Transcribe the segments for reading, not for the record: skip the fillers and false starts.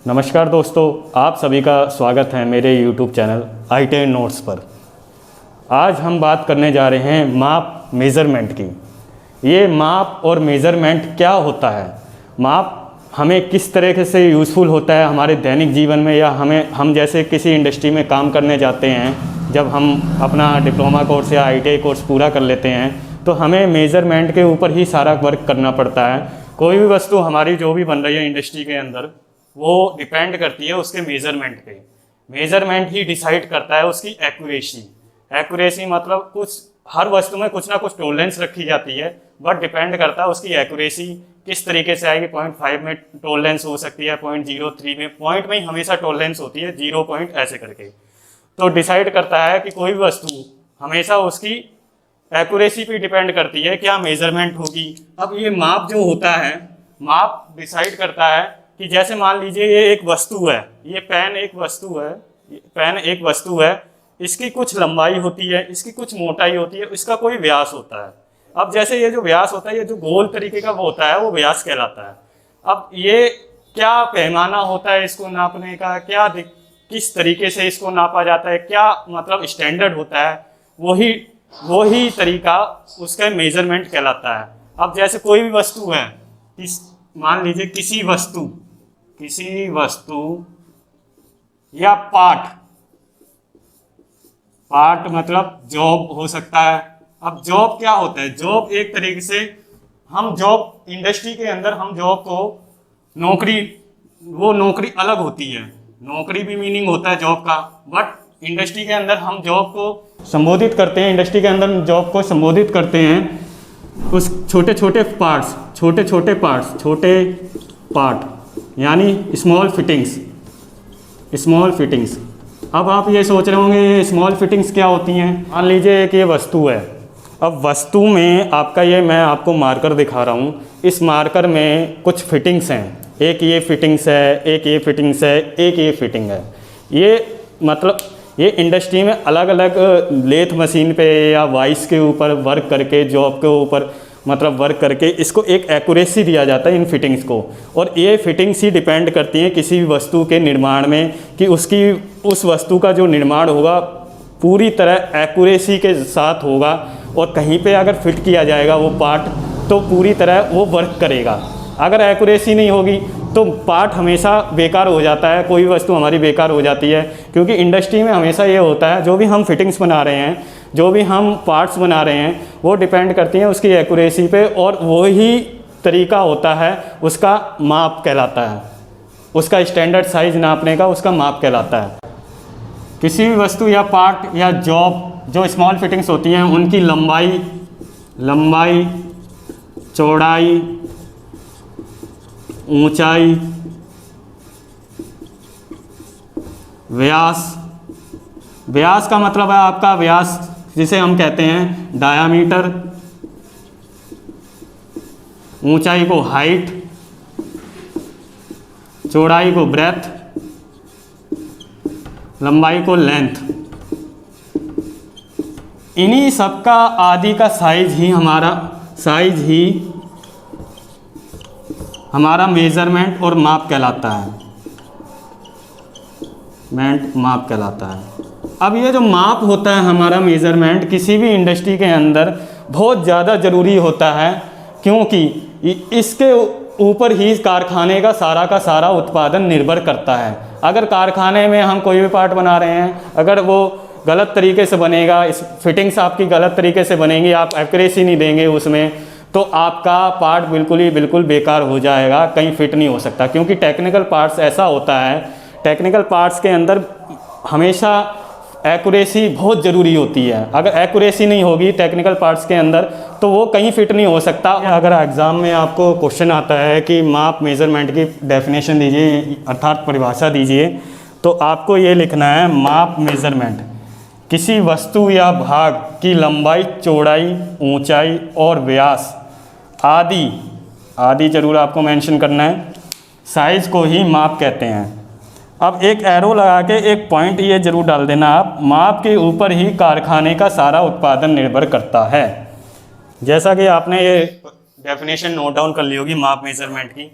नमस्कार दोस्तों, आप सभी का स्वागत है मेरे YouTube चैनल ITN नोट्स पर। आज हम बात करने जा रहे हैं माप मेज़रमेंट की। ये माप और मेज़रमेंट क्या होता है, माप हमें किस तरीके से यूज़फुल होता है हमारे दैनिक जीवन में, या हम जैसे किसी इंडस्ट्री में काम करने जाते हैं, जब हम अपना डिप्लोमा कोर्स या ITI कोर्स पूरा कर लेते हैं तो हमें मेज़रमेंट के ऊपर ही सारा वर्क करना पड़ता है। कोई भी वस्तु हमारी जो भी बन रही है इंडस्ट्री के अंदर, वो डिपेंड करती है उसके मेज़रमेंट पे। मेज़रमेंट ही डिसाइड करता है उसकी एक्यूरेसी। एक्यूरेसी मतलब कुछ हर वस्तु में कुछ ना कुछ टॉलरेंस रखी जाती है, बट डिपेंड करता है उसकी एक्यूरेसी किस तरीके से आएगी। 0.5 में टॉलरेंस हो सकती है, 0.03 में, पॉइंट में ही हमेशा टॉलरेंस होती है, 0 पॉइंट ऐसे करके। तो डिसाइड करता है कि कोई भी वस्तु हमेशा उसकी एक्यूरेसी पे डिपेंड करती है क्या मेज़रमेंट होगी। अब ये माप जो होता है, माप डिसाइड करता है कि जैसे मान लीजिए ये एक वस्तु है, ये पेन एक वस्तु है, पेन एक वस्तु है, इसकी कुछ लंबाई होती है, इसकी कुछ मोटाई होती है, इसका कोई व्यास होता है। अब जैसे ये जो व्यास होता है, ये जो गोल तरीके का वो होता है, वो व्यास कहलाता है। अब ये क्या पैमाना होता है इसको नापने का, क्या किस तरीके से इसको नापा जाता है, क्या मतलब स्टैंडर्ड होता है, वही तरीका उसका मेजरमेंट कहलाता है। अब जैसे कोई भी वस्तु है, मान लीजिए किसी वस्तु या पार्ट मतलब जॉब हो सकता है। अब जॉब क्या होता है, जॉब एक तरीके से हम जॉब इंडस्ट्री के अंदर हम जॉब को नौकरी अलग होती है, नौकरी भी मीनिंग होता है जॉब का, बट इंडस्ट्री के अंदर हम जॉब को संबोधित करते हैं, इंडस्ट्री के अंदर जॉब को संबोधित करते हैं उस छोटे छोटे पार्ट यानी स्मॉल फिटिंग्स। अब आप ये सोच रहे होंगे ये स्मॉल फिटिंग्स क्या होती हैं। मान लीजिए कि ये वस्तु है, अब वस्तु में आपका ये मैं आपको मार्कर दिखा रहा हूँ, इस मार्कर में कुछ फिटिंग्स हैं, एक ये फिटिंग्स है, एक ये फिटिंग्स है, एक ये फिटिंग है। ये मतलब ये इंडस्ट्री में अलग अलग लेथ मशीन पे या वाइस के ऊपर वर्क करके, जॉब के ऊपर मतलब वर्क करके इसको एक एक्यूरेसी दिया जाता है इन फिटिंग्स को। और ये फिटिंग्स ही डिपेंड करती हैं किसी भी वस्तु के निर्माण में कि उस वस्तु का जो निर्माण होगा पूरी तरह एक्यूरेसी के साथ होगा, और कहीं पे अगर फिट किया जाएगा वो पार्ट तो पूरी तरह वो वर्क करेगा। अगर एक्यूरेसी नहीं होगी तो पार्ट हमेशा बेकार हो जाता है, कोई वस्तु हमारी बेकार हो जाती है। क्योंकि इंडस्ट्री में हमेशा ये होता है, जो भी हम फिटिंग्स बना रहे हैं, जो भी हम पार्ट्स बना रहे हैं, वो डिपेंड करती हैं उसकी एक्यूरेसी पे, और वही तरीका होता है उसका माप कहलाता है, उसका स्टैंडर्ड साइज नापने का उसका माप कहलाता है। किसी भी वस्तु या पार्ट या जॉब जो स्मॉल फिटिंग्स होती हैं, उनकी लंबाई, चौड़ाई, ऊंचाई, व्यास का मतलब है आपका व्यास जिसे हम कहते हैं डायामीटर, ऊंचाई को हाइट, चौड़ाई को ब्रेथ, लंबाई को लेंथ। इन्हीं सबका आदि का साइज ही हमारा मेजरमेंट और माप कहलाता है। अब ये जो माप होता है हमारा मेजरमेंट किसी भी इंडस्ट्री के अंदर बहुत ज़्यादा ज़रूरी होता है, क्योंकि इसके ऊपर ही कारखाने का सारा उत्पादन निर्भर करता है। अगर कारखाने में हम कोई भी पार्ट बना रहे हैं, अगर वो गलत तरीके से बनेगा, इस फिटिंग्स आपकी गलत तरीके से बनेंगी, आप एक्यूरेसी नहीं देंगे उसमें, तो आपका पार्ट बिल्कुल बेकार हो जाएगा, कहीं फिट नहीं हो सकता। क्योंकि टेक्निकल पार्ट्स ऐसा होता है, टेक्निकल पार्ट्स के अंदर हमेशा एक्यूरेसी बहुत ज़रूरी होती है। अगर एक्यूरेसी नहीं होगी टेक्निकल पार्ट्स के अंदर तो वो कहीं फिट नहीं हो सकता। अगर एग्ज़ाम में आपको क्वेश्चन आता है कि माप मेज़रमेंट की डेफिनेशन दीजिए, अर्थात परिभाषा दीजिए, तो आपको ये लिखना है माप मेज़रमेंट किसी वस्तु या भाग की लंबाई, चौड़ाई, ऊंचाई और व्यास आदि जरूर आपको मेंशन करना है, साइज़ को ही माप कहते हैं। अब एक एरो लगा के एक पॉइंट ये जरूर डाल देना आप, माप के ऊपर ही कारखाने का सारा उत्पादन निर्भर करता है। जैसा कि आपने ये डेफिनेशन नोट डाउन कर ली होगी माप मेजरमेंट की,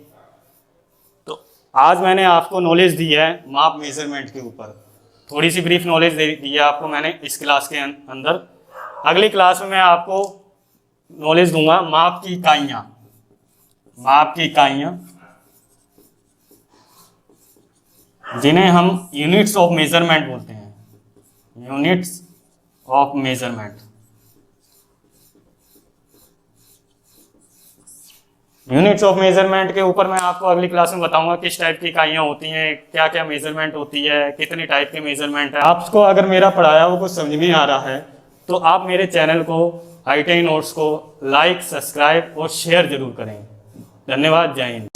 तो आज मैंने आपको नॉलेज दी है माप मेजरमेंट के ऊपर, थोड़ी सी ब्रीफ नॉलेज दे दी है आपको मैंने इस क्लास के अंदर। अगली क्लास में मैं आपको नॉलेज दूंगा माप की इकाइयाँ, माप की इकाइयाँ जिन्हें हम यूनिट्स ऑफ मेजरमेंट बोलते हैं, units of measurement. Units of measurement के ऊपर मैं आपको अगली क्लास में बताऊंगा किस टाइप की इकाइयाँ होती हैं, क्या क्या मेजरमेंट होती है, कितने टाइप के मेजरमेंट है। आपको अगर मेरा पढ़ाया हुआ कुछ समझ में आ रहा है तो आप मेरे चैनल को ITI नोट्स को लाइक, सब्सक्राइब और शेयर जरूर करें। धन्यवाद, जय हिंद।